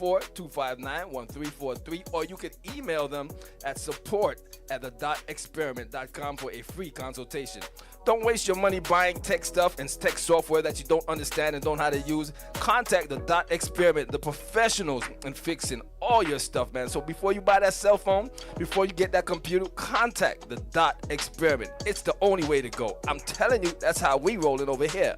404-259-1343, or you can email them at support@the.experiment.com for a free consultation. Don't waste your money buying tech stuff and tech software that you don't understand and don't know how to use. Contact the Dot Experiment, the professionals in fixing all your stuff, man. So before you buy that cell phone, before you get that computer, contact the Dot Experiment. It's the only way to go. I'm telling you, that's how we roll it over here.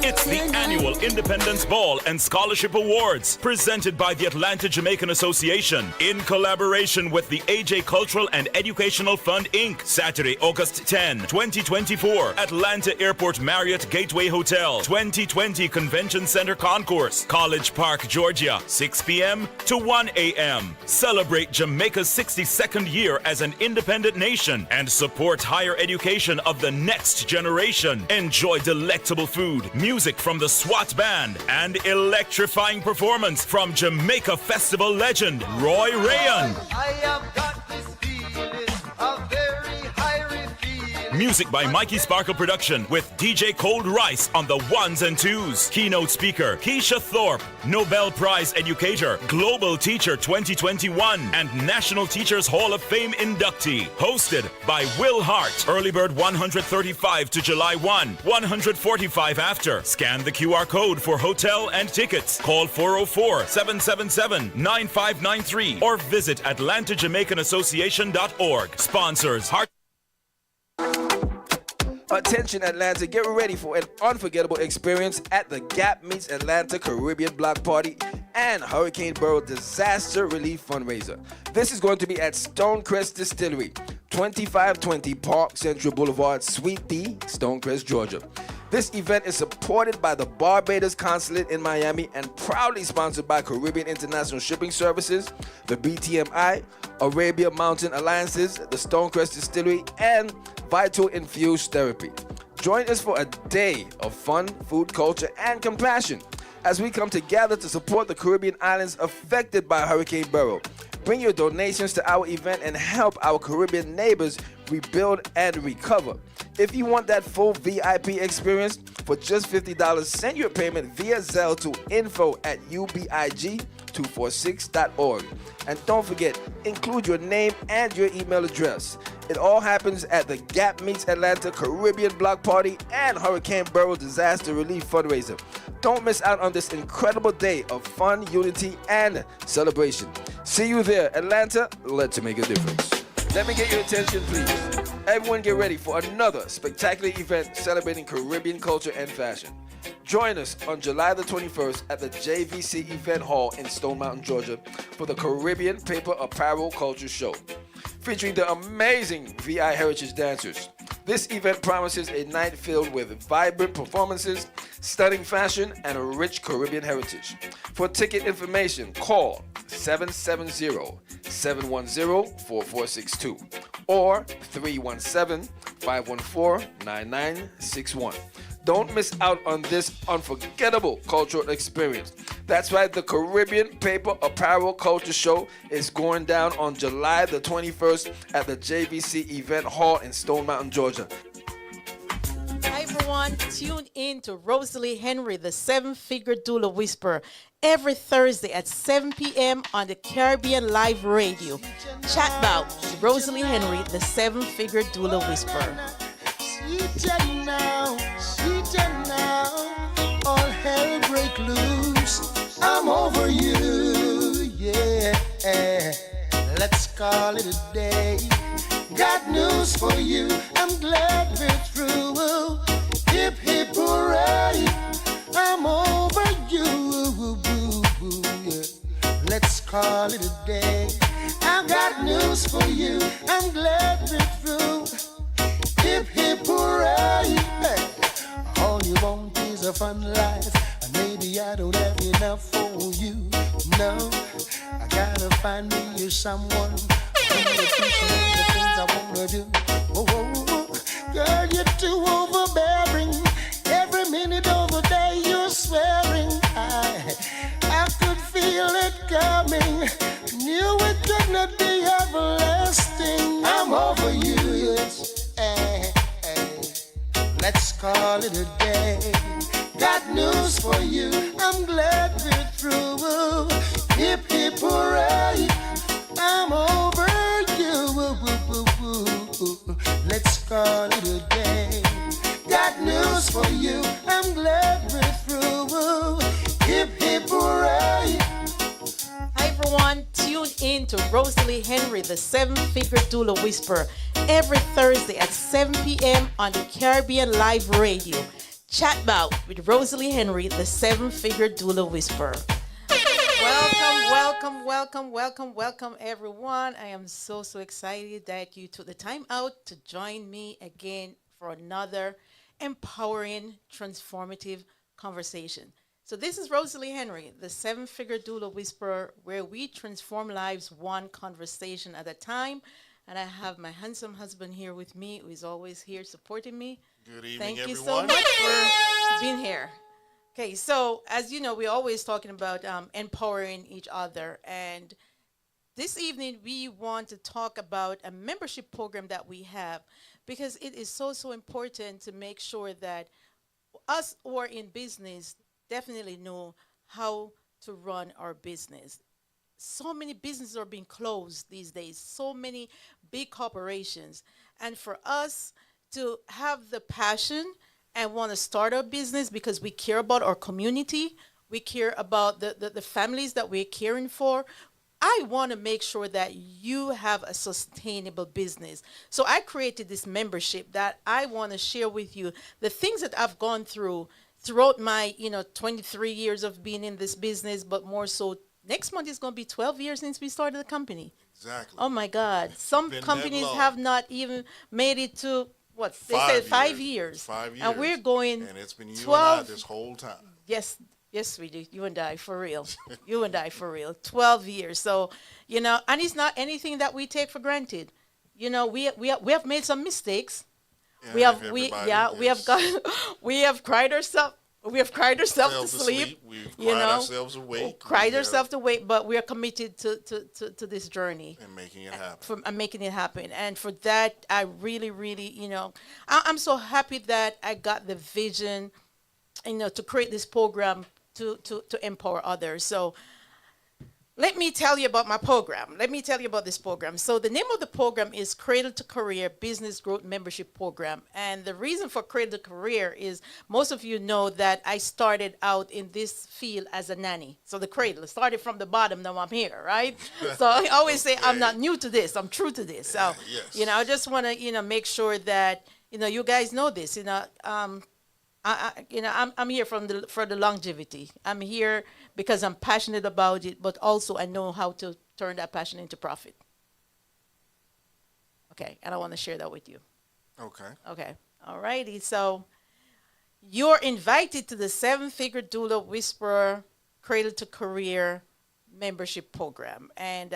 It's the annual Independence Ball and Scholarship Awards presented by the Atlanta Jamaican Association in collaboration with the AJ Cultural and Educational Fund, Inc. Saturday, August 10, 2024, Atlanta Airport Marriott Gateway Hotel, 2020 Convention Center Concourse, College Park, Georgia, 6 p.m. to 1 a.m. Celebrate Jamaica's 62nd year as an independent nation and support higher education of the next generation. Enjoy delectable food, music from the SWAT Band, and electrifying performance from Jamaica Festival legend Roy Rayan. I have got this feeling, a very high feeling. Music by Mikey Sparkle Production with DJ Cold Rice on the ones and twos. Keynote speaker Keisha Thorpe, Nobel Prize educator, Global Teacher 2021, and National Teachers Hall of Fame inductee. Hosted by Will Hart. Early bird 135 to July 1, 145 after. Scan the QR code for hotel and tickets. Call 404-777-9593 or visit AtlantaJamaicanAssociation.org. Sponsors Hart. Attention Atlanta, get ready for an unforgettable experience at the Gap Meets Atlanta Caribbean Block Party and Hurricane Borough Disaster Relief Fundraiser. This is going to be at Stonecrest Distillery, 2520 Park Central Boulevard, Suite D, Stonecrest, Georgia. This event is supported by the Barbados Consulate in Miami and proudly sponsored by Caribbean International Shipping Services, the BTMI, Arabia Mountain Alliances, the Stonecrest Distillery, and Vital Infused Therapy. Join us for a day of fun, food, culture, and compassion as we come together to support the Caribbean islands affected by Hurricane Beryl. Bring your donations to our event and help our Caribbean neighbors rebuild and recover. If you want that full VIP experience for just $50, send your payment via Zelle to info@ubig246.org. And don't forget, include your name and your email address. It all happens at the Gap Meets Atlanta Caribbean Block Party and Hurricane Beryl Disaster Relief Fundraiser. Don't miss out on this incredible day of fun, unity, and celebration. See you there, Atlanta. Let's make a difference. Let me get your attention, please. Everyone get ready for another spectacular event celebrating Caribbean culture and fashion. Join us on July the 21st at the JVC Event Hall in Stone Mountain, Georgia for the Caribbean Paper Apparel Culture Show, featuring the amazing VI Heritage dancers. This event promises a night filled with vibrant performances, stunning fashion, and a rich Caribbean heritage. For ticket information, call 770-710-4462 or 317-514-9961. Don't miss out on this unforgettable cultural experience. That's right, the Caribbean Paper Apparel Culture Show is going down on July the 21st at the JVC Event Hall in Stone Mountain, Georgia. Hi everyone, tune in to Rosalee Henry, the seven-figure doula whisperer, every Thursday at 7 p.m. on the Caribbean Live Radio. Chat about Rosalee Henry, the seven-figure doula whisperer. All hell break loose. I'm over you, yeah. Let's call it a day. Got news for you. I'm glad we're through. Hip hip hooray. I'm over you, yeah. Let's call it a day. I've got news for you. I'm glad we're through. Hip hip hooray. All you want is a fun life, and maybe I don't have enough for you. No, I gotta find me someone who appreciate the things I wanna do. Oh, oh, oh. Girl, you're too overbearing. Every minute of the day you're swearing. I could feel it coming. Knew it could not be everlasting. I'm over you. Let's call it a day. Got news for you. I'm glad we're through. in to Rosalee Henry, the seven-figure doula whisperer, every Thursday at 7 p.m. on the Caribbean Live Radio. Chat Bout with Rosalee Henry, the seven-figure doula whisperer. Welcome, everyone. I am so excited that you took the time out to join me again for another empowering, transformative conversation. So this is Rosalee Henry, the seven-figure doula whisperer, where we transform lives one conversation at a time. And I have my handsome husband here with me, who is always here supporting me. Good evening, Thank you everyone. so much for being here. Okay, so as you know, we're always talking about empowering each other. And this evening, we want to talk about a membership program that we have, because it is so important to make sure that us who are in business definitely know how to run our business. So many businesses are being closed these days, so many big corporations. And for us to have the passion and want to start our business because we care about our community, we care about the families that we're caring for, I want to make sure that you have a sustainable business. So I created this membership that I want to share with you the things that I've gone throughout my 23 years of being in this business, but more so next month is going to be 12 years since we started the company. Exactly. Oh my God. Some Been that companies long. have not even made it to what they 5 said 5 years. years. 5 years. And we're going And it's been you 12 and I this whole time. Yes, sweetie, you and I, for real. You and I, for real. 12 years. So, and it's not anything that we take for granted. We have made some mistakes. Yeah, We have cried ourselves. We have cried ourselves to sleep. We've cried ourselves awake. Cried ourselves to wait, but we are committed to this journey. And making it happen. Making it happen. And for that, I really, I'm so happy that I got the vision, to create this program to empower others. So let me tell you about my program. Let me tell you about this program. So the name of the program is Cradle to Career Business Growth Membership Program. And the reason for Cradle to Career is most of you know that I started out in this field as a nanny. So the cradle started from the bottom, now I'm here, right? So I always say I'm not new to this. I'm true to this. So, Yes. I just want to, make sure that, you guys know this, I'm here for the longevity. I'm here because I'm passionate about it, but also I know how to turn that passion into profit. Okay, and I want to share that with you. Okay, all righty. So you're invited to the seven-figure doula whisperer Cradle to Career membership program, and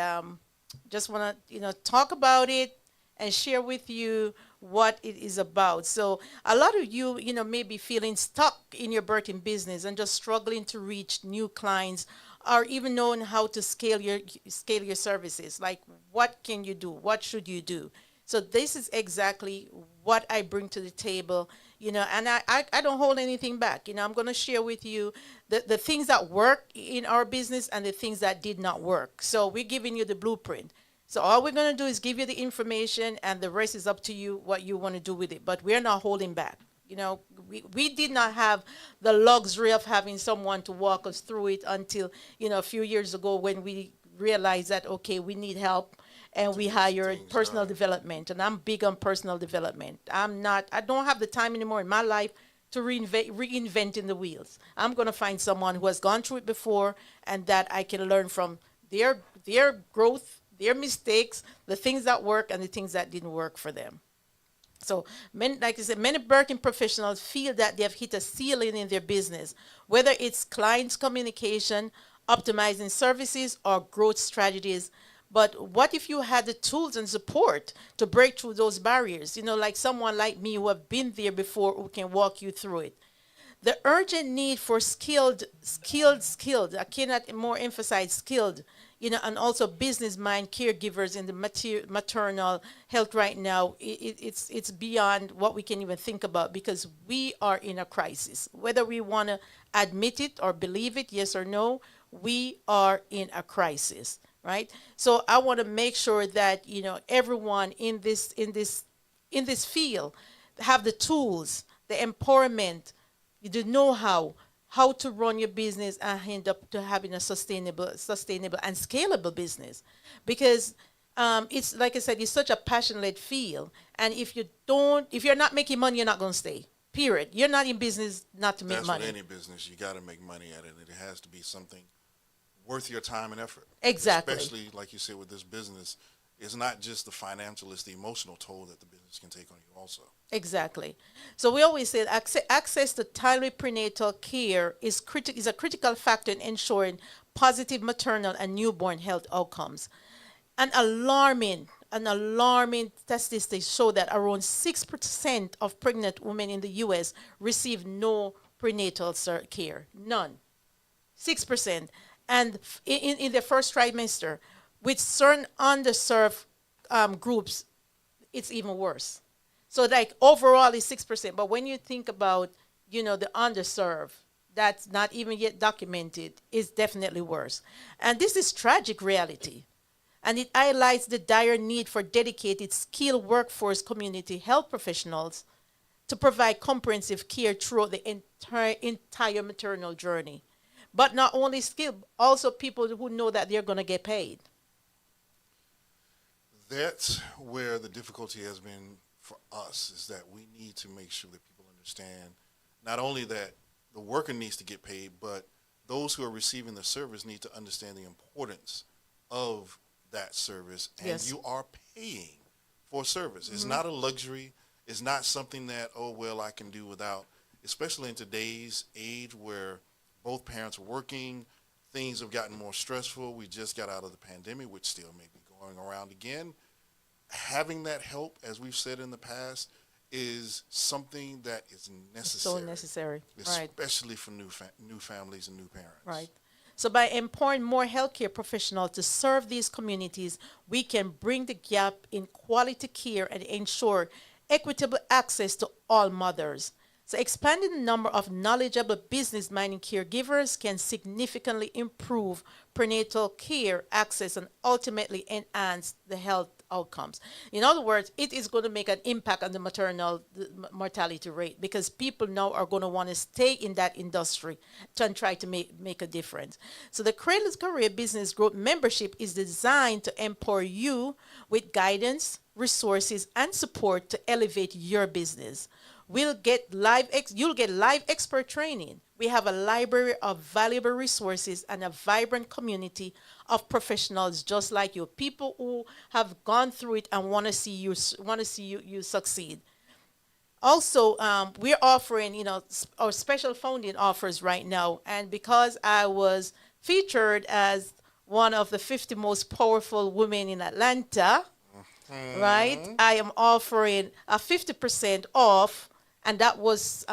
just want to talk about it and share with you what it is about. So a lot of you, may be feeling stuck in your birthing business and just struggling to reach new clients, or even knowing how to scale your services. Like, what can you do? What should you do? So this is exactly what I bring to the table, and I don't hold anything back. I'm going to share with you the things that work in our business and the things that did not work. So we're giving you the blueprint. So all we're going to do is give you the information, and the rest is up to you what you want to do with it. But we're not holding back. We did not have the luxury of having someone to walk us through it until, a few years ago, when we realized that, okay, we need help, and we hired personal development. And I'm big on personal development. I don't have the time anymore in my life to reinventing the wheels. I'm going to find someone who has gone through it before, and that I can learn from their growth, their mistakes, the things that work, and the things that didn't work for them. So, like I said, many birthing professionals feel that they have hit a ceiling in their business, whether it's clients communication, optimizing services, or growth strategies. But what if you had the tools and support to break through those barriers? Like someone like me who have been there before, who can walk you through it. The urgent need for skilled, I cannot more emphasize skilled, and also business mind caregivers in the maternal health right now, it's beyond what we can even think about, because we are in a crisis. Whether we want to admit it or believe it, yes or no, we are in a crisis, right? So I want to make sure that, everyone in this field have the tools, the empowerment, the know-how, how to run your business and end up to having a sustainable and scalable business. Because it's like I said, it's such a passion-led field. And if you're not making money, you're not going to stay. Period. You're not in business not to make money. That's with any business. You got to make money at it. It has to be something worth your time and effort. Exactly. Especially, like you said, with this business, it's not just the financial, it's the emotional toll that the business can take on you also. Exactly. So we always say access to timely prenatal care is a critical factor in ensuring positive maternal and newborn health outcomes. An alarming statistics show that around 6% of pregnant women in the U.S. receive no prenatal care. None. 6%. And in the first trimester, with certain underserved groups, it's even worse. So like overall it's 6%. But when you think about, the underserved, that's not even yet documented, is definitely worse. And this is tragic reality. And it highlights the dire need for dedicated, skilled workforce community health professionals to provide comprehensive care throughout the entire maternal journey. But not only skilled, also people who know that they're going to get paid. That's where the difficulty has been for us, is that we need to make sure that people understand not only that the worker needs to get paid, but those who are receiving the service need to understand the importance of that service, and Yes. you are paying for service. It's not a luxury. It's not something that, I can do without, especially in today's age where both parents are working, things have gotten more stressful. We just got out of the pandemic, which still may be going around again. Having that help, as we've said in the past, is something that is necessary. So necessary, right. Especially for new families and new parents. Right. So by empowering more healthcare professionals to serve these communities, we can bring the gap in quality care and ensure equitable access to all mothers. So expanding the number of knowledgeable business-minded caregivers can significantly improve prenatal care access and ultimately enhance the health outcomes. In other words, it is going to make an impact on the maternal mortality rate, because people now are going to want to stay in that industry and try to make a difference. So the Cradle's Career Business Group membership is designed to empower you with guidance, resources, and support to elevate your business. You'll get live expert training. We have a library of valuable resources and a vibrant community of professionals just like you, people who have gone through it and want to see you succeed. Also, we're offering, our special funding offers right now, and because I was featured as one of the 50 most powerful women in Atlanta, right? I am offering a 50% off. And that was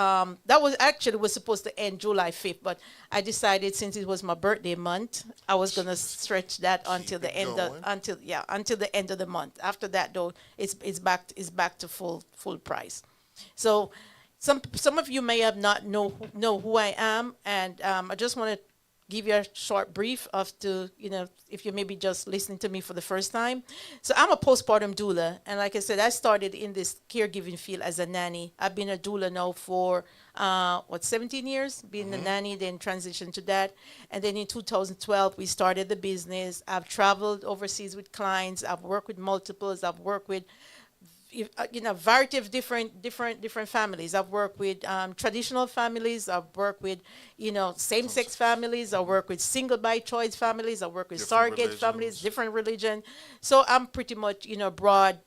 supposed to end July 5th, but I decided since it was my birthday month, I was gonna stretch that until the end of the month. After that, though, it's back to full price. So some of you may have not know who I am, and I just want to give you a short brief if you may be just listening to me for the first time. So I'm a postpartum doula, and like I said, I started in this caregiving field as a nanny. I've been a doula now for 17 years, being a nanny, then transitioned to that. And then in 2012, we started the business. I've traveled overseas with clients. I've worked with multiples. I've worked with variety of different families. I've worked with traditional families. I've worked with, same-sex families. I work with single by choice families. I work with surrogate families, different religion. So I'm pretty much, broad.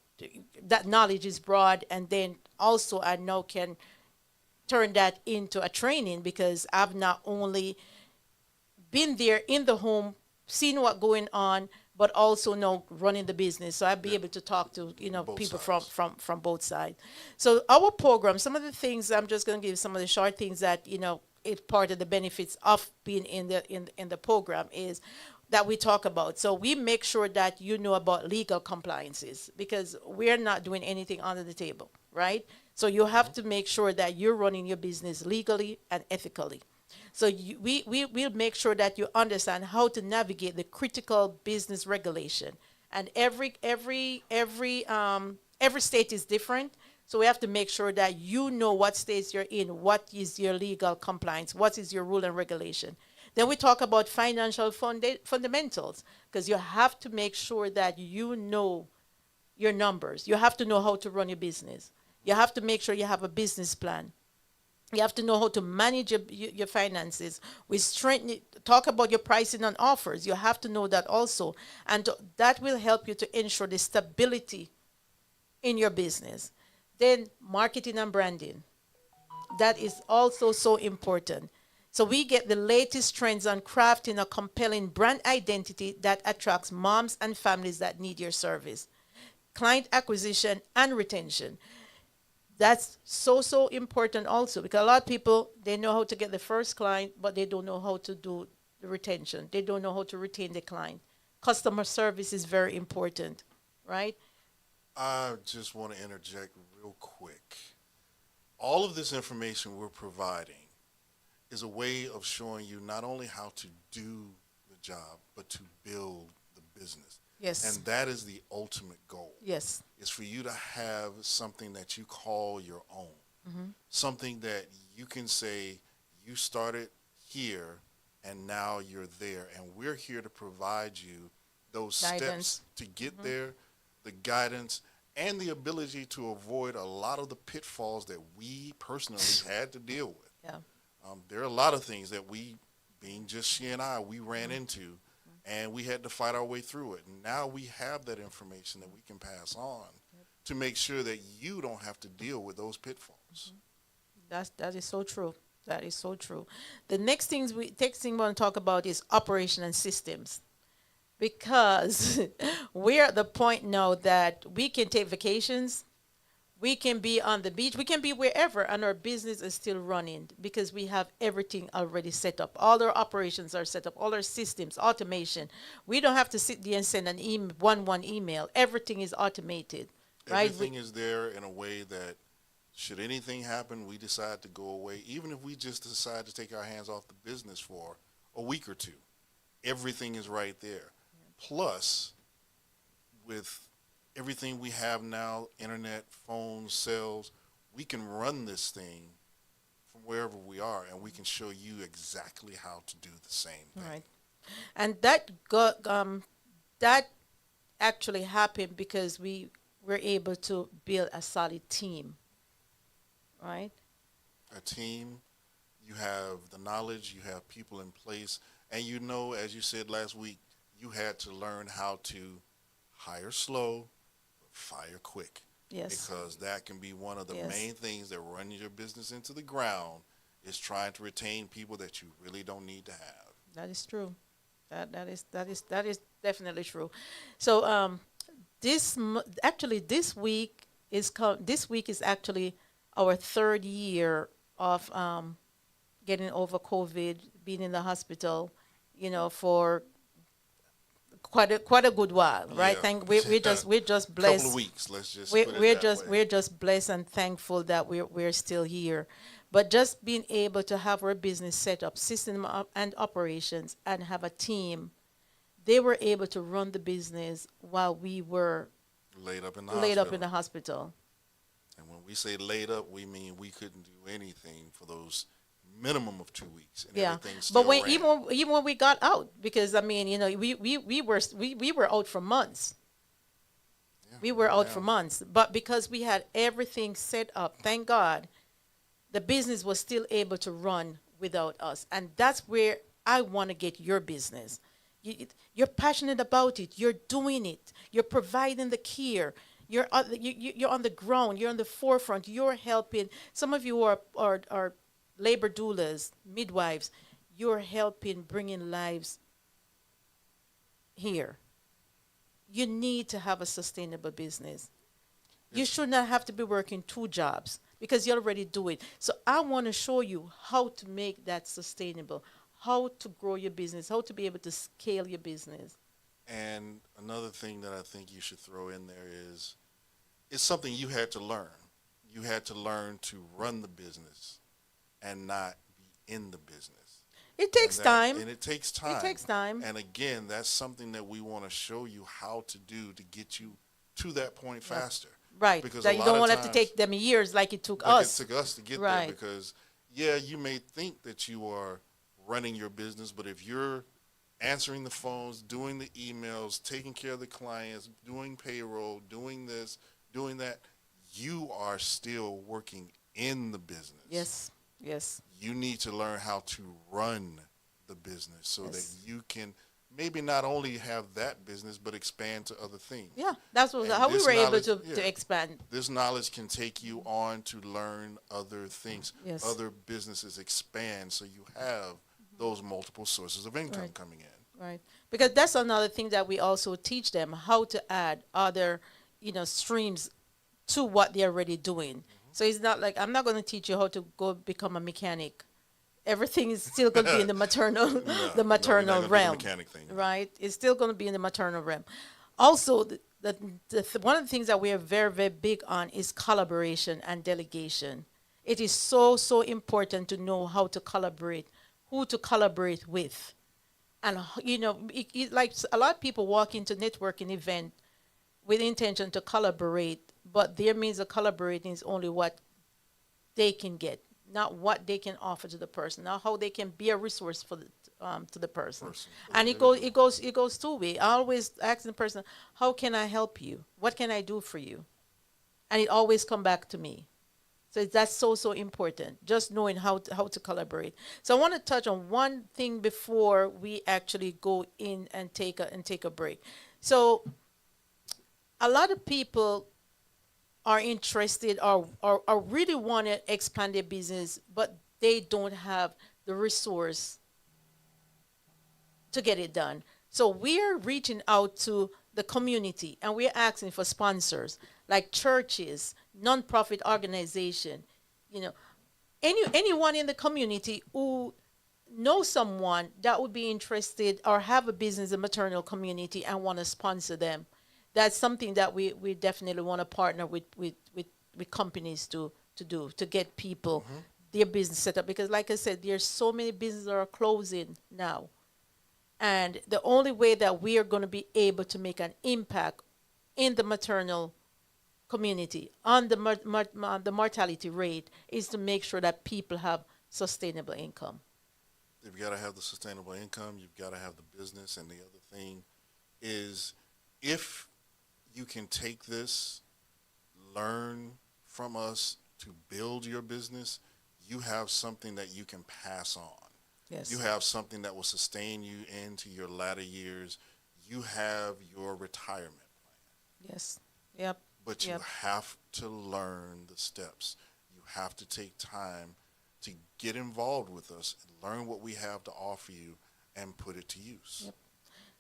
That knowledge is broad, and then also I now can turn that into a training, because I've not only been there in the home, seen what's going on, but also know running the business. So I'd be able to talk to, people from both sides. So our program, some of the things, I'm just going to give some of the short things that, it's part of the benefits of being in the program is that we talk about. So we make sure that you know about legal compliances, because we're not doing anything under the table, right? So you have to make sure that you're running your business legally and ethically. So we'll make sure that you understand how to navigate the critical business regulation, and every state is different. So we have to make sure that you know what states you're in, what is your legal compliance, what is your rule and regulation. Then we talk about financial fundamentals, because you have to make sure that you know your numbers. You have to know how to run your business. You have to make sure you have a business plan. You have to know how to manage your finances. We talk about your pricing and offers. You have to know that also. And that will help you to ensure the stability in your business. Then marketing and branding. That is also so important. So we get the latest trends on crafting a compelling brand identity that attracts moms and families that need your service. Client acquisition and retention. That's so important also, because a lot of people, they know how to get the first client, but they don't know how to do the retention. They don't know how to retain the client. Customer service is very important, right? I just want to interject real quick. All of this information we're providing is a way of showing you not only how to do the job, but to build the business. Yes. And that is the ultimate goal. Yes. Is for you to have something that you call your own. Something that you can say, you started here and now you're there. And we're here to provide you those Guidance. steps to get there, the guidance, and the ability to avoid a lot of the pitfalls that we personally had to deal with. Yeah. There are a lot of things that we, being just she and I, we ran into, and we had to fight our way through it. And now we have that information that we can pass on to make sure that you don't have to deal with those pitfalls. That is so true. That is so true. The next thing we want to talk about is operation and systems, because we're at the point now that we can take vacations, we can be on the beach, we can be wherever, and our business is still running because we have everything already set up. All our operations are set up, all our systems, automation. We don't have to sit there and send an email, one email. Everything is automated, right? Everything is there in a way that should anything happen, we decide to go away, even if we just decide to take our hands off the business for a week or two, everything is right there. Plus, with everything we have now, internet, phones, cells, we can run this thing from wherever we are, and we can show you exactly how to do the same thing. Right. And that actually happened because we were able to build a solid team, right? A team, you have the knowledge, you have people in place, and you know, as you said last week, you had to learn how to hire slow, fire quick. Yes. Because that can be one of the Yes. main things that run your business into the ground, is trying to retain people that you really don't need to have. That is true. That is definitely true. So this week is actually our third year of getting over COVID, being in the hospital, for quite a good while, right? Yeah. We're just blessed. Couple of weeks, let's just We're, put it we're that just way. we're just blessed and thankful that we're still here. But just being able to have our business set up, system and operations, and have a team, they were able to run the business while we were laid up in the hospital. And when we say laid up, we mean we couldn't do anything for those minimum of 2 weeks. And Yeah, everything still but ran. even when we got out, because we were out for months. Yeah, We were out yeah. for months, but because we had everything set up, thank God, the business was still able to run without us. And that's where I want to get your business. You're passionate about it. You're doing it. You're providing the care. You're on the ground. You're on the forefront. You're helping. Some of you are labor doulas, midwives. You're helping bringing lives here. You need to have a sustainable business. You should not have to be working 2 jobs because you already do it. So I want to show you how to make that sustainable, how to grow your business, how to be able to scale your business. And another thing that I think you should throw in there is, it's something you had to learn. You had to learn to run the business and not be in the business. It takes time. And it takes time. It takes time. And again, that's something that we want to show you how to do to get you to that point faster. Right. Because That a you lot don't of want to have to times- take them years like it took Like us. it took us to get Right. there because, yeah, you may think that you are running your business, but if you're answering the phones, doing the emails, taking care of the clients, doing payroll, doing this, doing that, you are still working in the business. Yes. Yes. You need to learn how to run the business so Yes. that you can maybe not only have that business, but expand to other things. Yeah. That's what, And how we this were able knowledge- to yeah. expand. This knowledge can take you on to learn other things. Yes. Other businesses expand, so you have those multiple sources of income Right. coming in. Right. Because that's another thing that we also teach them, how to add other, streams to what they're already doing. So it's not like I'm not going to teach you how to go become a mechanic. Everything is still going to be in the maternal the maternal realm. Mechanic thing. Right? It's still going to be in the maternal realm. Also, one of the things that we are very, very big on is collaboration and delegation. It is so, so important to know how to collaborate, who to collaborate with. And, like a lot of people walk into networking event with intention to collaborate, but their means of collaborating is only what they can get, not what they can offer to the person, not how they can be a resource for to the person. And it goes two way. I always ask the person, how can I help you? What can I do for you? And it always come back to me. So that's so, so important, just knowing how to collaborate. So I want to touch on one thing before we actually go in and take a break. So a lot of people are interested or really want to expand their business, but they don't have the resource to get it done. So we're reaching out to the community and we're asking for sponsors like churches, nonprofit organization, anyone in the community who knows someone that would be interested or have a business in maternal community and want to sponsor them. That's something that we definitely want to partner with companies to do, to get people their business set up. Because like I said, there's so many businesses that are closing now. And the only way that we are going to be able to make an impact in the maternal community on the mortality rate is to make sure that people have sustainable income. You've got to have the sustainable income. You've got to have the business. And the other thing is, if you can take this, learn from us to build your business, you have something that you can pass on. Yes. You have something that will sustain you into your latter years. You have your retirement plan. Yes. Yep. But you have to learn the steps. You have to take time to get involved with us, learn what we have to offer you, and put it to use. Yep.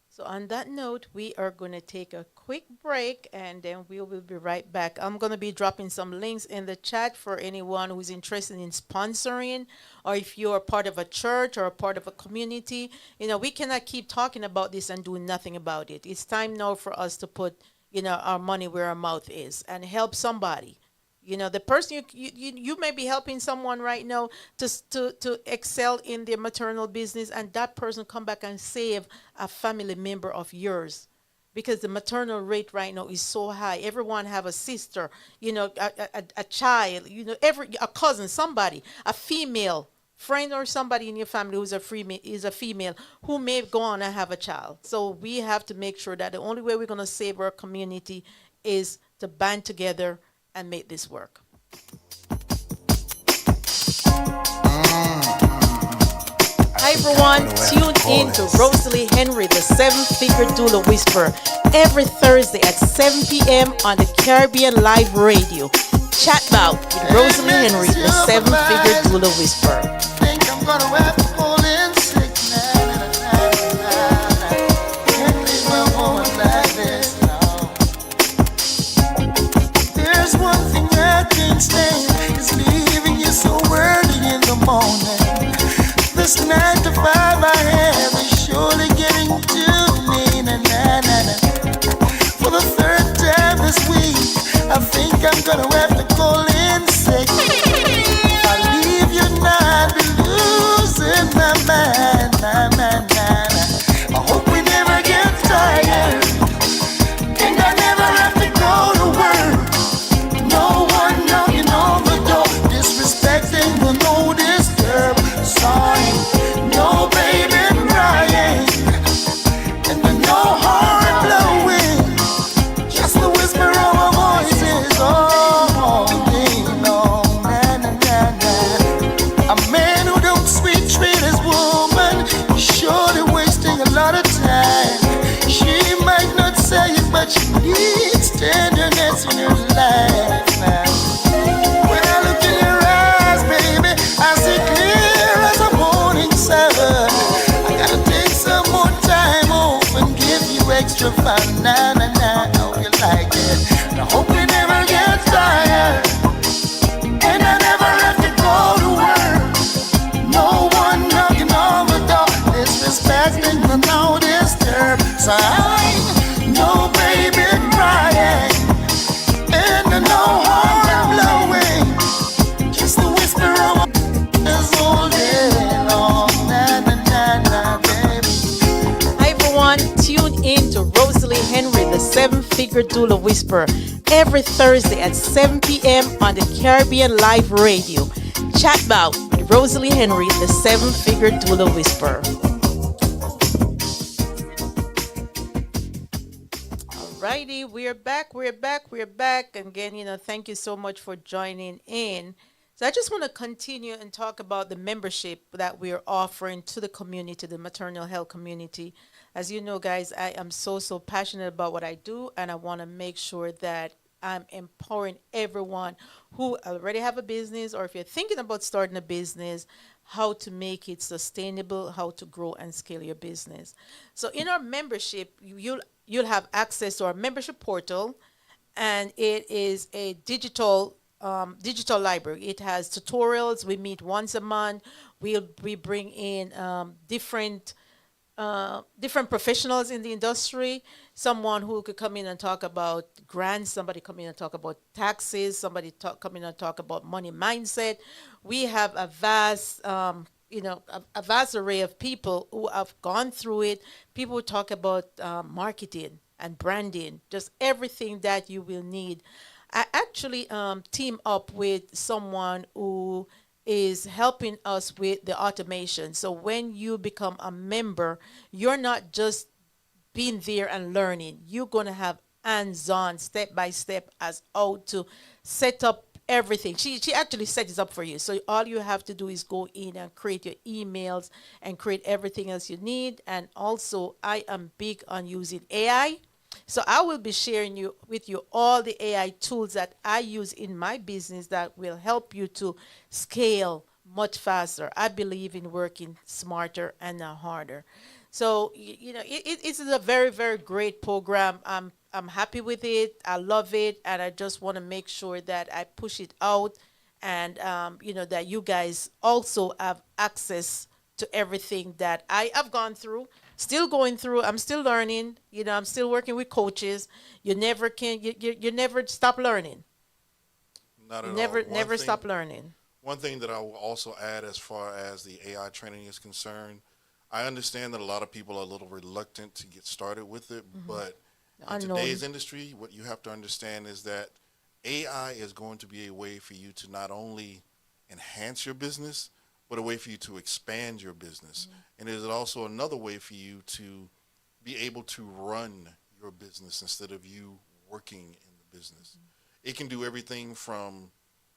So on that note, we are going to take a quick break, and then we will be right back. I'm going to be dropping some links in the chat for anyone who's interested in sponsoring, or if you're part of a church or a part of a community. We cannot keep talking about this and doing nothing about it. It's time now for us to put, our money where our mouth is and help somebody. The person you may be helping someone right now to excel in their maternal business, and that person come back and save a family member of yours, because the maternal rate right now is so high. Everyone have a sister, a child, a cousin, somebody, a female friend or somebody in your family who's a female who may go on and have a child. So we have to make sure that the only way we're going to save our community is to band together and make this work. Hi everyone, tune in to Rosalee Henry, the 7-Figure Doula Whisperer, every Thursday at 7 p.m. on the Caribbean Live Radio. Chat Bout with Rosalee Henry, the 7-Figure Doula Whisperer. Think I'm gonna have to call in sick now. Can't leave my woman like this now. There's one thing I can't stand, is leaving you so early in the morning. This 9 to 5 I have is surely getting to me. Na, na, na, na. For the third time this week, I think I'm gonna have to call in sick. If I leave you now, I'll be losing my mind. that she needs tenderness in her life now. When I look in your eyes, baby, I see clear as a morning sun. I gotta take some more time off and give you extra fun. Nah, nah, nah, I hope you like it. I hope you never get tired. And I never have to go to work. No one knocking on the door, disrespecting the no disturb sign. No baby crying, and no horn blowing. Just the whisper of is all day long. Na na na na, baby. Hi everyone, tune in to Rosalee Henry, the seven-figure doula whisperer, every Thursday at 7 p.m. on the Caribbean Live Radio. Chat Bout with Rosalee Henry, the seven-figure doula whisperer. Alrighty, we're back. And again, thank you so much for joining in. So I just want to continue and talk about the membership that we're offering to the community, the maternal health community. As you know, guys, I am so passionate about what I do, and I want to make sure that I'm empowering everyone who already have a business, or if you're thinking about starting a business, how to make it sustainable, how to grow and scale your business. So in our membership, you'll have access to our membership portal, and it is a digital library. It has tutorials. We meet once a month. We bring in different professionals in the industry. Someone who could come in and talk about grants, somebody come in and talk about taxes, somebody come in and talk about money mindset. We have a vast array of people who have gone through it. People who talk about marketing and branding, just everything that you will need. I actually team up with someone who is helping us with the automation. So when you become a member, you're not just being there and learning. You're going to have hands-on, step-by-step as how to set up everything. She actually sets it up for you. So all you have to do is go in and create your emails and create everything else you need. And also, I am big on using AI. So I will be sharing with you all the AI tools that I use in my business that will help you to scale much faster. I believe in working smarter and not harder. So it's a very, very great program. I'm happy with it. I love it, and I just want to make sure that I push it out, and that you guys also have access to everything that I have gone through. Still going through. I'm still learning. I'm still working with coaches. You never stop learning. Not at all. Never stop learning. One thing that I will also add as far as the AI training is concerned, I understand that a lot of people are a little reluctant to get started with it, but in today's industry, what you have to understand is that AI is going to be a way for you to not only enhance your business, but a way for you to expand your business. And there's also another way for you to be able to run your business instead of you working in the business. It can do everything from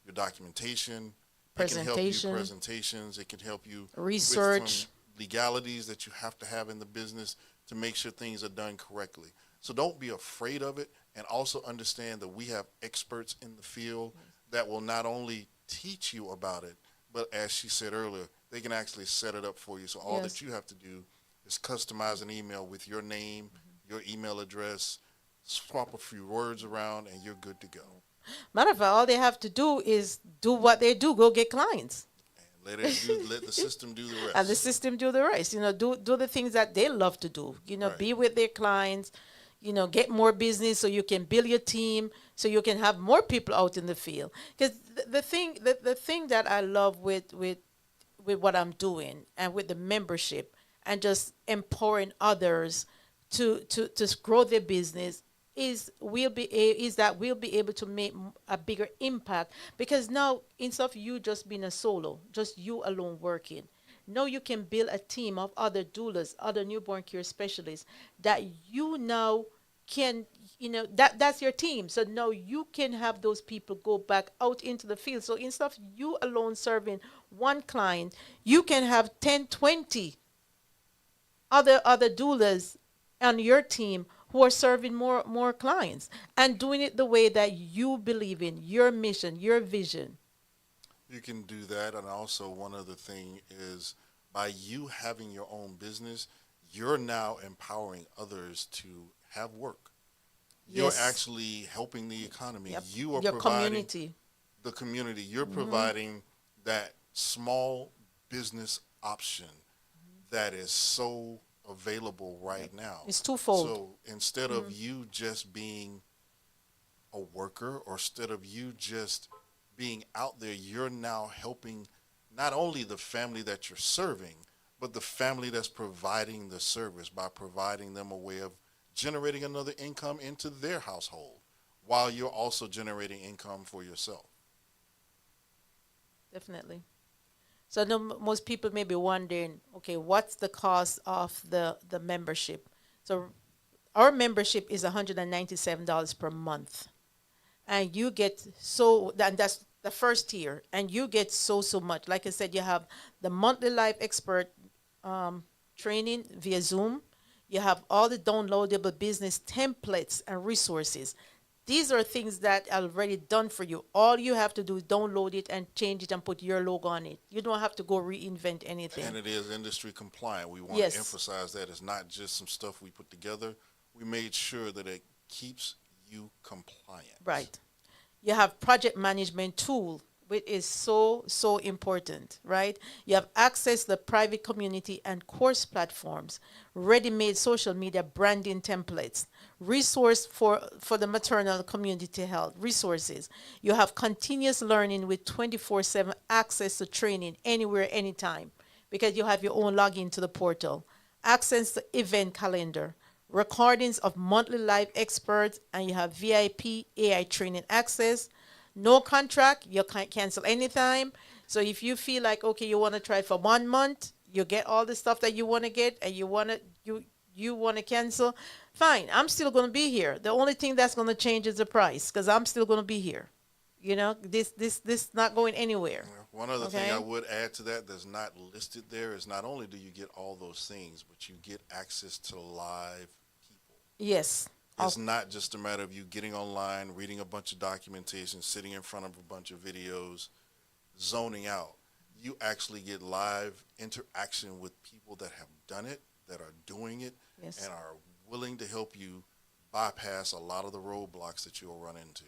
your documentation, it can help you presentations, it can help you research, with legalities that you have to have in the business to make sure things are done correctly. So don't be afraid of it, and also understand that we have experts in the field that will not only teach you about it, but as she said earlier, they can actually set it up for you. So all that you have to do is customize an email with your name, your email address, swap a few words around, and you're good to go. Matter of fact, all they have to do is do what they do, go get clients. And let the system do the rest. And the system do the rest. Do the things that they love to do. Be with their clients, get more business so you can build your team, so you can have more people out in the field. Because the thing that I love with what I'm doing and with the membership and just empowering others to grow their business is that we'll be able to make a bigger impact, because now instead of you just being a solo, just you alone working, now you can build a team of other doulas, other newborn care specialists that you now can, that's your team. So now you can have those people go back out into the field. So instead of you alone serving one client, you can have 10, 20 other doulas on your team who are serving more clients and doing it the way that you believe in, your mission, your vision. You can do that. And also, one other thing is by you having your own business, you're now empowering others to have work. You're Yes. actually helping the economy. Yep. You are Your providing community. the community. You're providing that small business option that is so available right now. It's twofold. So instead of you just being a worker, or instead of you just being out there, you're now helping not only the family that you're serving, but the family that's providing the service by providing them a way of generating another income into their household while you're also generating income for yourself. Definitely. So I know most people may be wondering, okay, what's the cost of the membership? So our membership is $197 per month. And you get and that's the first tier. And you get so much. Like I said, you have the monthly life expert training via Zoom. You have all the downloadable business templates and resources. These are things that are already done for you. All you have to do is download it and change it and put your logo on it. You don't have to go reinvent anything. And it is industry compliant. We want Yes. to emphasize that it's not just some stuff we put together. We made sure that it keeps you compliant. Right. You have project management tool, which is so important, right? You have access to the private community and course platforms, ready-made social media branding templates, resource for the maternal community health resources. You have continuous learning with 24/7 access to training anywhere, anytime, because you have your own login to the portal, access to event calendar, recordings of monthly live experts, and you have VIP AI training access. No contract, you can't cancel anytime. So if you feel like, okay, you want to try it for 1 month, you get all the stuff that you want to get, and you want to cancel, fine, I'm still going to be here. The only thing that's going to change is the price, because I'm still going to be here. You know, this not going anywhere. One other Okay. thing I would add to that that's not listed there is not only do you get all those things, but you get access to live people. Yes. It's not just a matter of you getting online, reading a bunch of documentation, sitting in front of a bunch of videos, zoning out. You actually get live interaction with people that have done it, that are doing it, Yes. and are willing to help you bypass a lot of the roadblocks that you'll run into.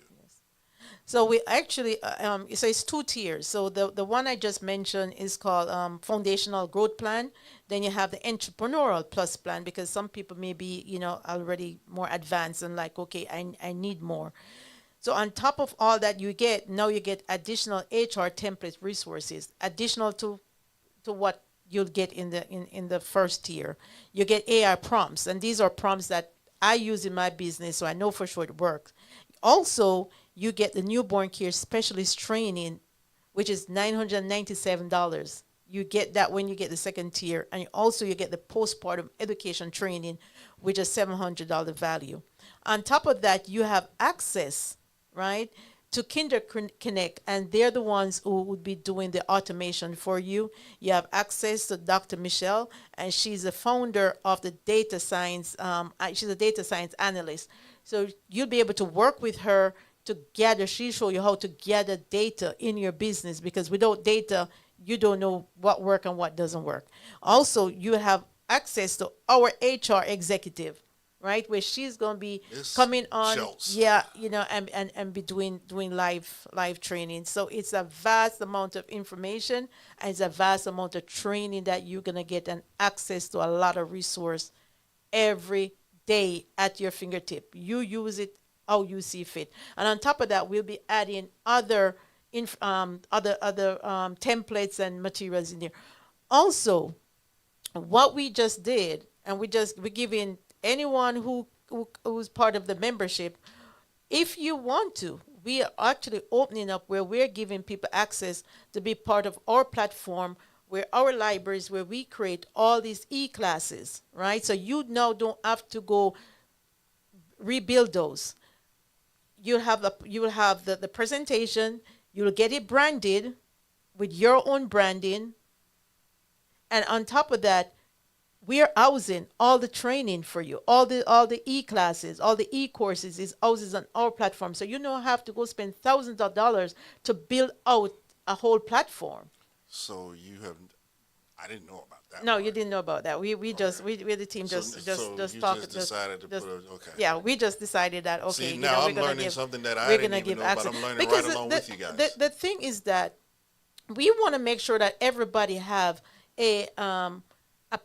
So we actually, so it's 2 tiers. So the one I just mentioned is called Foundational Growth Plan. Then you have the Entrepreneurial Plus Plan, because some people may be, already more advanced and like, okay, I need more. So on top of all that you get additional HR template resources, additional to what you'll get in the first tier. You get AI prompts, and these are prompts that I use in my business, so I know for sure it works. Also, you get the newborn care specialist training, which is $997. You get that when you get the second tier, and also you get the postpartum education training, which is $700 value. On top of that, you have access, right, to Kinder Connect, and they're the ones who would be doing the automation for you. You have access to Dr. Michelle, and she's the founder of the data science. She's a data science analyst. So you'll be able to work with her to gather. She'll show you how to gather data in your business, because without data, you don't know what works and what doesn't work. Also, you have access to our HR executive, right, where she's going to be coming on, and be doing live training. So it's a vast amount of information, and it's a vast amount of training that you're going to get, and access to a lot of resource every day at your fingertip. You use it how you see fit. And on top of that, we'll be adding other templates and materials in there. Also, what we just did, and we're giving anyone who's part of the membership, if you want to, we are actually opening up where we're giving people access to be part of our platform, where our libraries, where we create all these e-classes, right? So you now don't have to go rebuild those. You will have the presentation. You'll get it branded with your own branding, and on top of that, we are housing all the training for you, all the e-classes, all the e-courses is houses on our platform. So you don't have to go spend thousands of dollars to build out a whole platform. So I didn't know about that. No, part. you didn't know about that. We just we the team So- just so just you talk just decided to put okay. Yeah, we just decided that okay. See, you now know, I'm learning something that I we're didn't gonna even give know about. access. I'm learning Because right along with you guys. The thing is that we want to make sure that everybody have a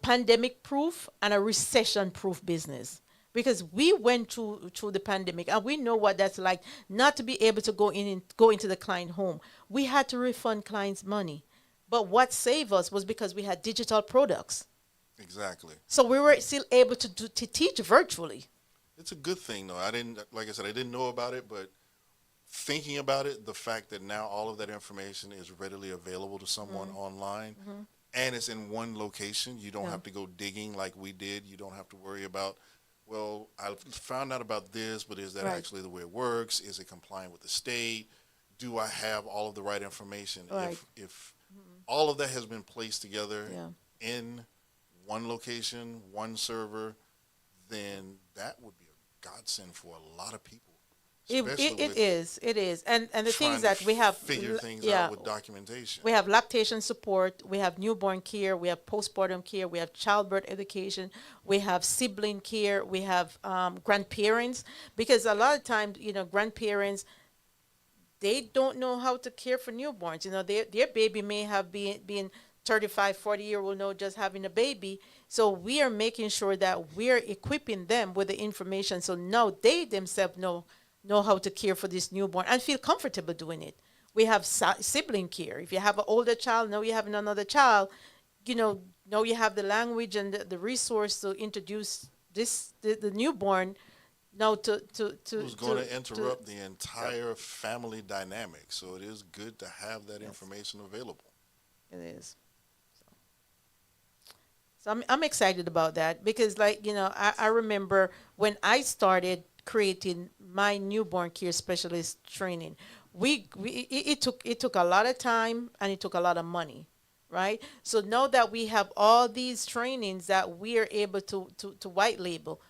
pandemic proof and a recession proof business, because we went through the pandemic and we know what that's like, not to be able to go into the client home. We had to refund clients money, but what saved us was because we had digital products, Exactly. so we were still able to teach virtually. It's a good thing, though. Like I said, I didn't know about it, but thinking about it, the fact that now all of that information is readily available to someone online, and it's in one location, you don't have to go digging like we did. You don't have to worry about, well, I found out about this, but is that Right. actually the way it works? Is it compliant with the state? Do I have all of the right information? Right. If all of that has been placed together Yeah. in one location, one server, then that would be a godsend for a lot of people. Especially It with is, and the trying things to that we have, figure things yeah, out with documentation. we have lactation support, we have newborn care, we have postpartum care, we have childbirth education, we have sibling care, we have grandparents, because a lot of times, grandparents, they don't know how to care for newborns. Their baby may have been 35, 40-year-old now just having a baby. So we are making sure that we're equipping them with the information so now they themselves know how to care for this newborn and feel comfortable doing it. We have sibling care. If you have an older child, now you have another child, now you have the language and the resource to introduce the newborn now to Who's going to interrupt the entire family dynamic. So it is good to have that information available. It is. So I'm excited about that because, I remember when I started creating my newborn care specialist training, it took a lot of time and it took a lot of money, right? So now that we have all these trainings that we are able to white label,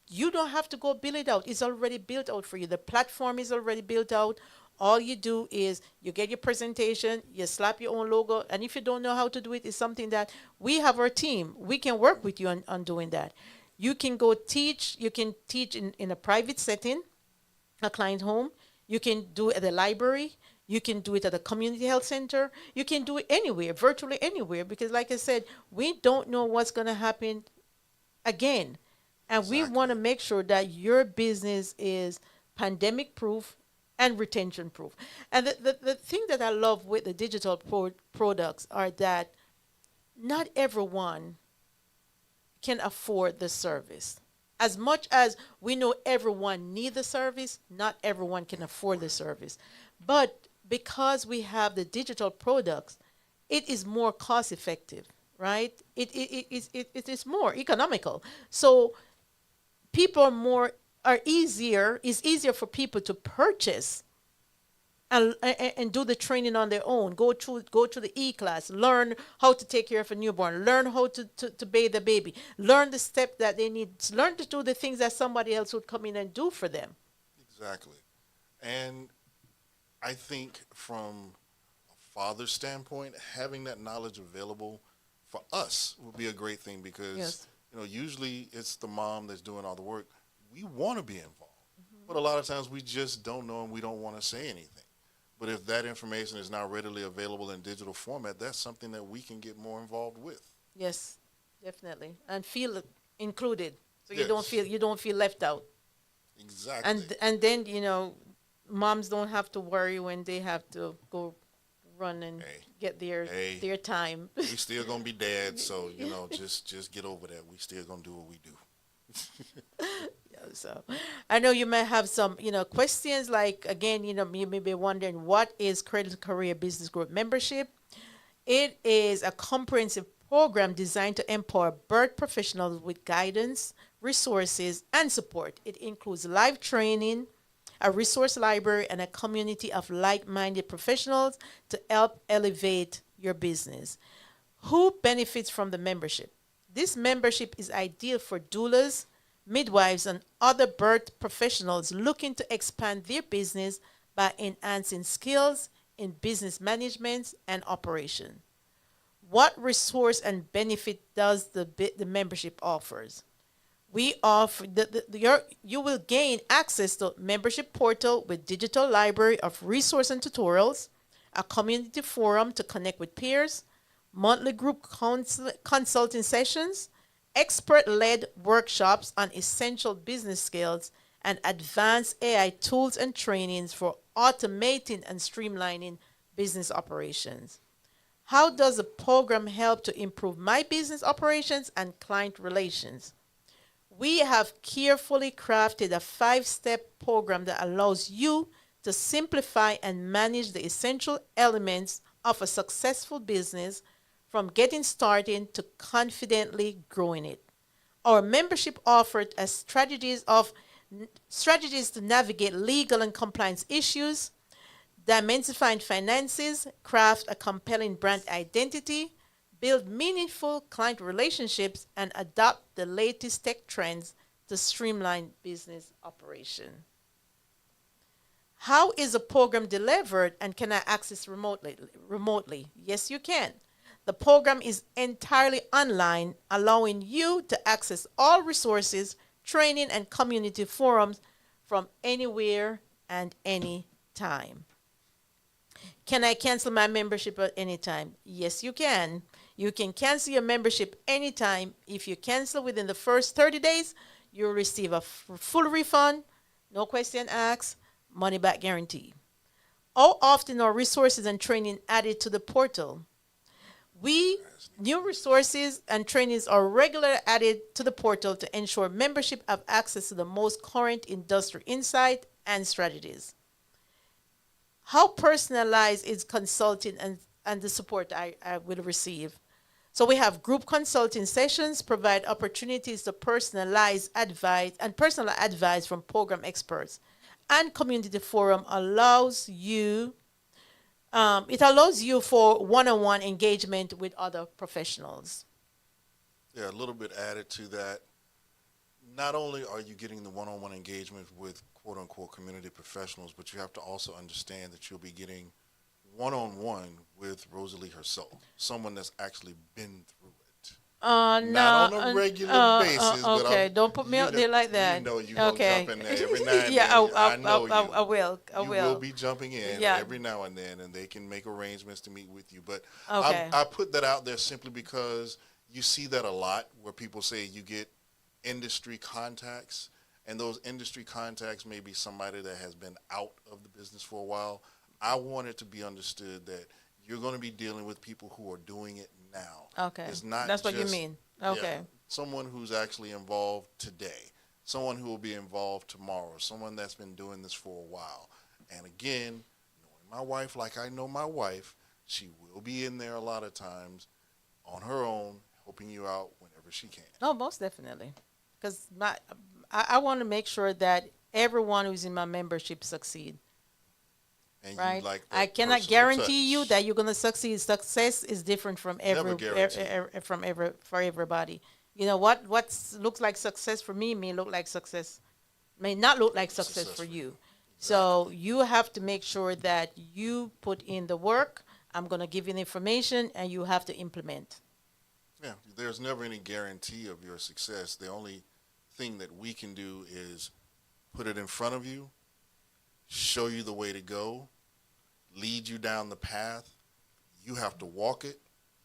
you don't have to go build it out. It's already built out for you. The platform is already built out. All you do is you get your presentation, you slap your own logo, and if you don't know how to do it, it's something that we have our team. We can work with you on doing that. You can go teach. You can teach in a private setting, a client home. You can do it at the library. You can do it at a community health center. You can do it anywhere, virtually anywhere, because like I said, we don't know what's going to happen again. And we want to make sure that your business is pandemic proof and retention proof. And the thing that I love with the digital products are that not everyone can afford the service. As much as we know everyone needs the service, not everyone can afford the service. But because we have the digital products, it is more cost effective, right? It is more economical. So people it's easier for people to purchase and do the training on their own. Go to the e-class, learn how to take care of a newborn, learn how to bathe the baby, learn the step that they need, learn to do the things that somebody else would come in and do for them. Exactly. And I think from a father's standpoint, having that knowledge available for us would be a great thing because, usually it's the mom that's doing all the work. We want to be involved, but a lot of times we just don't know and we don't want to say anything. But if that information is now readily available in digital format, that's something that we can get more involved with. Yes, definitely, and feel included, so Yes. you don't feel left out. Exactly. And then moms don't have to worry when they have to go run and get their time. We still gonna be dads, so just get over that. We still gonna do what we do. So I know you might have some, questions like, again, you may be wondering, what is Credit Career Business Group membership? It is a comprehensive program designed to empower birth professionals with guidance, resources, and support. It includes live training, a resource library, and a community of like-minded professionals to help elevate your business. Who benefits from the membership? This membership is ideal for doulas, midwives, and other birth professionals looking to expand their business by enhancing skills in business management and operation. What resource and benefit does the membership offers? We offer you will gain access to membership portal with digital library of resource and tutorials, a community forum to connect with peers, monthly group consulting sessions, expert-led workshops on essential business skills, and advanced AI tools and trainings for automating and streamlining business operations. How does the program help to improve my business operations and client relations? We have carefully crafted a 5-step program that allows you to simplify and manage the essential elements of a successful business from getting started to confidently growing it. Our membership offers as strategies to navigate legal and compliance issues, diversifying finances, craft a compelling brand identity, build meaningful client relationships, and adopt the latest tech trends to streamline business operation. How is the program delivered and can I access remotely? Yes, you can. The program is entirely online, allowing you to access all resources, training, and community forums from anywhere and any time. Can I cancel my membership at any time? Yes, you can. You can cancel your membership anytime. If you cancel within the first 30 days, you'll receive a full refund, no question asked, money back guarantee. How often are resources and training added to the portal? New resources and trainings are regularly added to the portal to ensure membership have access to the most current industry insight and strategies. How personalized is consulting and the support I will receive? So we have group consulting sessions, provide opportunities to personalized advice from program experts. And community forum allows you for one-on-one engagement with other professionals. Yeah, a little bit added to that. Not only are you getting the one-on-one engagement with quote-unquote community professionals, but you have to also understand that you'll be getting one-on-one with Rosalee herself, someone that's actually been through it. Not on a regular basis. Okay, but don't put me out there like that. You know you gonna jump in there every now and yeah, then. I will. You will be jumping in every now and then, and they can make arrangements to meet with you. But okay. I put that out there simply because you see that a lot where people say you get industry contacts, and those industry contacts may be somebody that has been out of the business for a while. I want it to be understood that you're going to be dealing with people who are doing it now. Okay. It's not That's what just, you mean. Okay. Yeah, someone who's actually involved today, someone who will be involved tomorrow, someone that's been doing this for a while. And again, knowing my wife like I know my wife, she will be in there a lot of times on her own, helping you out whenever she can. Oh, most definitely. Because I want to make sure that everyone who's in my membership succeed. And right? like I cannot guarantee you that you're going to succeed. Success is different from for everybody. You know what looks like success for me may look like success, may not look like success for you. Exactly. So you have to make sure that you put in the work. I'm going to give you the information, and you have to implement. Yeah, there's never any guarantee of your success. The only thing that we can do is put it in front of you, show you the way to go, lead you down the path. You have to walk it,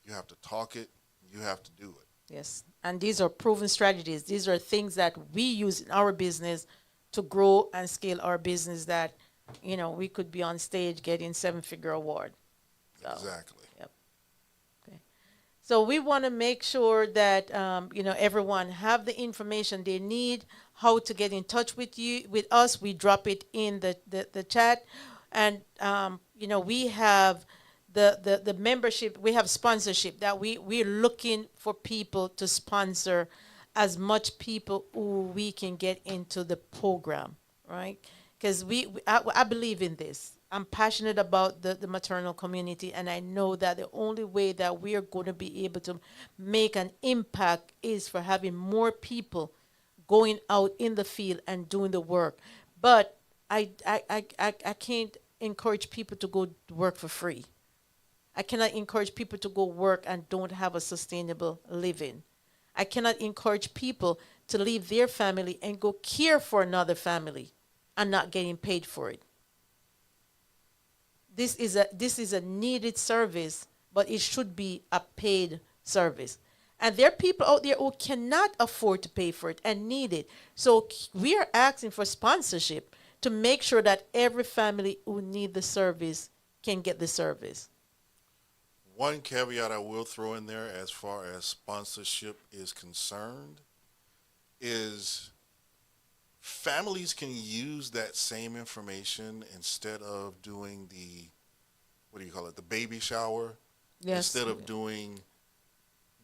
you have to talk it, you have to do it. Yes, and these are proven strategies. These are things that we use in our business to grow and scale our business that, we could be on stage getting 7-figure award. So, exactly. Yep. Okay. So we want to make sure that, everyone have the information they need, how to get in touch with us. We drop it in the chat. And, we have the membership, we have sponsorship that we're looking for people to sponsor as much people who we can get into the program, right? Because I believe in this. I'm passionate about the maternal community, and I know that the only way that we are going to be able to make an impact is for having more people going out in the field and doing the work. But I can't encourage people to go work for free. I cannot encourage people to go work and don't have a sustainable living. I cannot encourage people to leave their family and go care for another family and not getting paid for it. This is a needed service, but it should be a paid service. And there are people out there who cannot afford to pay for it and need it. So we are asking for sponsorship to make sure that every family who need the service can get the service. One caveat I will throw in there as far as sponsorship is concerned is families can use that same information instead of doing the, what do you call it, the baby shower. Yes. Instead of doing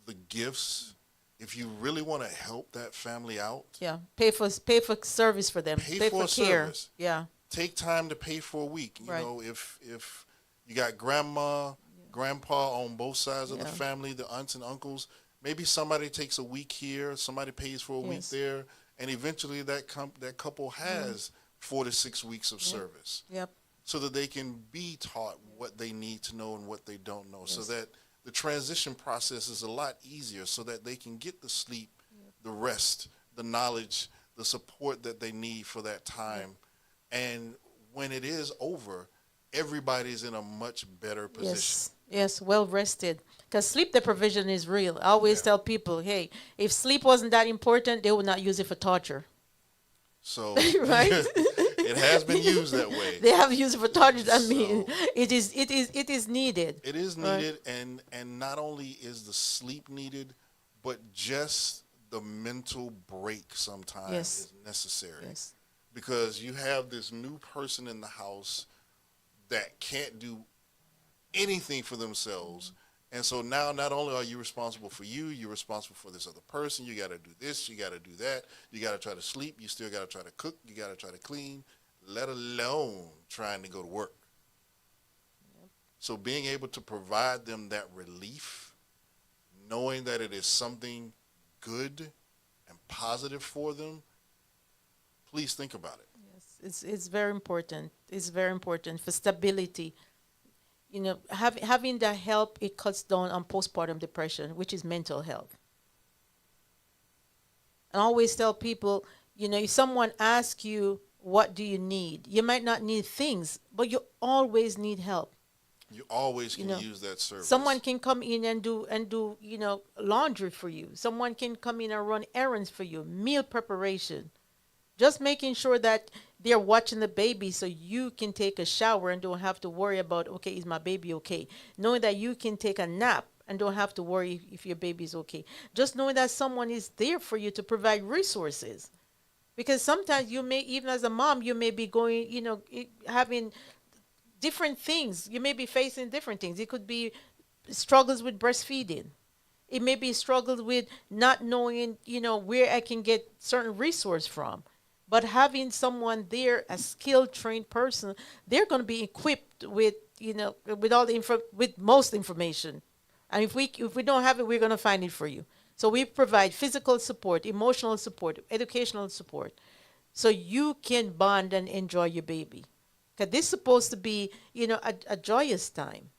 the gifts. If you really want to help that family out, Yeah, pay for service for them. Pay for care. service. Yeah, take time to pay for a week. You Right. know, if you got grandma, grandpa on both sides of the Yeah. family, the aunts and uncles, maybe somebody takes a week here, somebody pays for a week Yes. there, and eventually that couple has 4 to 6 weeks of service, yep, so that they can be taught what they need to know and what they don't know, so Yes. that the transition process is a lot easier, so that they can get the sleep, the rest, the knowledge, the support that they need for that time. And when it is over, everybody's in a much better position. yes, well rested. Because sleep deprivation is real. I always Yeah. tell people, hey, if sleep wasn't that important, they would not use it for torture. So Right? it has been used that way. They have used it for torture. I mean, So- it is needed. It is Right. needed, and not only is the sleep needed, but just the mental break sometimes Yes. is necessary. Yes. Because you have this new person in the house that can't do anything for themselves. And so now not only are you responsible for you, you're responsible for this other person. You got to do this, you got to do that. You got to try to sleep, you still got to try to cook, you got to try to clean, let alone trying to go to work. So being able to provide them that relief, knowing that it is something good and positive for them, please think about it. It's very important. It's very important for stability. You know, having that help, it cuts down on postpartum depression, which is mental health. And I always tell people, you know, if someone asks you, what do you need? You might not need things, but you always need help. You always can know, use that service. Someone can come in and do you know, laundry for you. Someone can come in and run errands for you, meal preparation. Just making sure that they're watching the baby so you can take a shower and don't have to worry about, okay, is my baby okay? Knowing that you can take a nap and don't have to worry if your baby's okay. Just knowing that someone is there for you to provide resources. Because sometimes you may, even as a mom, you may be going, you know, having different things. You may be facing different things. It could be struggles with breastfeeding. It may be struggles with not knowing, you know, where I can get certain resource from. But having someone there, a skilled, trained person, they're going to be equipped with, you know, with all the with most information. And if we don't have it, we're going to find it for you. So we provide physical support, emotional support, educational support, so you can bond and enjoy your baby. Because this is supposed to be, you know, a joyous time.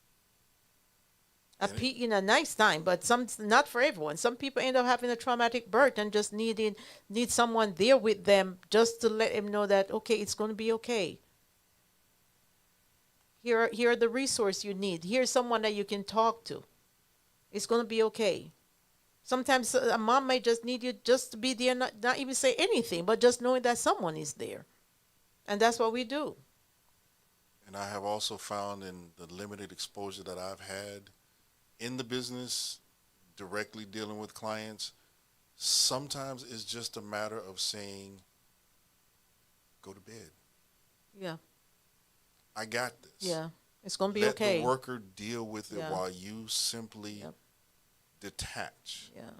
You know, nice time, but not for everyone. Some people end up having a traumatic birth and just need someone there with them just to let them know that, okay, it's going to be okay. Here are the resources you need. Here's someone that you can talk to. It's going to be okay. Sometimes a mom might just need you just to be there, not even say anything, but just knowing that someone is there. And that's what we do. And I have also found in the limited exposure that I've had in the business, directly dealing with clients, sometimes it's just a matter of saying, go to bed. Yeah. I got this. Yeah. It's going to be Let okay. the worker deal with it Yeah. while you simply Yep. detach. Yeah.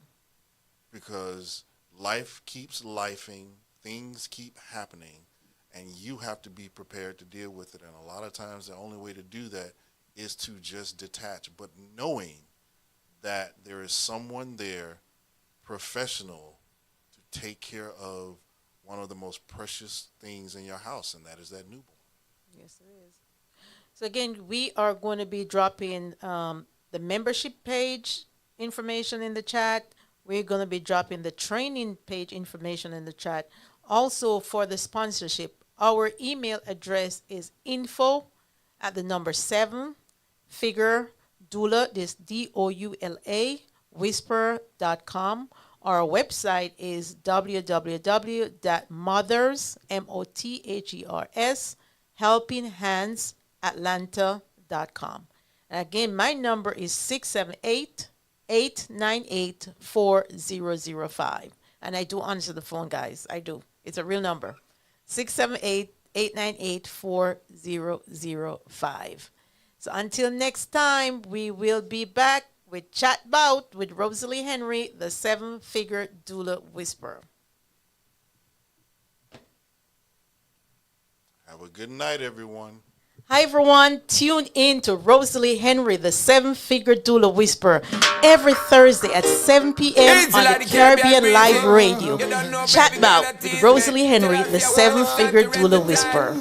Because life keeps lifing, things keep happening, and you have to be prepared to deal with it. And a lot of times the only way to do that is to just detach, but knowing that there is someone there, professional, to take care of one of the most precious things in your house, and that is that newborn. Yes, it is. So again, we are going to be dropping the membership page information in the chat. We're going to be dropping the training page information in the chat. Also, for the sponsorship, our email address is info@7figure doula, this DOULA, whisper.com. Our website is www.mothers, MOTHERS, helpinghandsatlanta.com. And again, my number is 678-898-4005. And I do answer the phone, guys. I do. It's a real number. 678-898-4005. So until next time, we will be back with Chat Bout with Rosalee Henry, the 7-figure doula whisperer. Have a good night, everyone. Hi, everyone. Tune in to Rosalee Henry, the 7-figure doula whisperer, every Thursday at 7 p.m. on the Caribbean Live Radio. Chat Bout with Rosalee Henry, the 7-figure doula whisperer.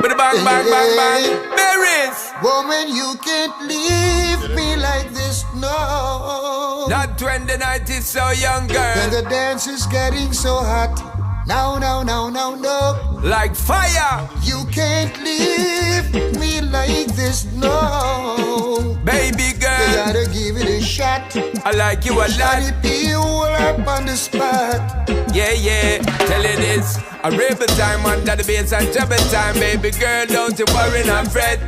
With a bang, bang, bang, bang. Berries. Woman, you can't leave me like this, no. Not when the night is so young, girl. When the dance is getting so hot. No, no, no, no, no. Like fire. You can't leave me like this, no. Baby girl, you gotta give it a shot. I like you a lot. Shawty, be all up on the spot. Yeah, yeah, tell you this. A rebel time under the bass and trouble time. Baby girl, don't you worry, not fret.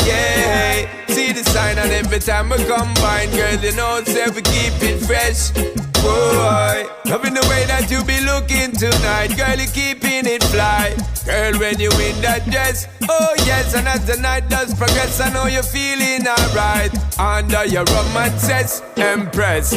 Yeah, see the sign and every time we combine. Girl, you know, say we keep it fresh. Boy, loving the way that you be looking tonight. Girl, you keeping it fly. Girl, when you in that dress, oh yes. And as the night does progress, I know you're feeling alright. Under your romances, Empress.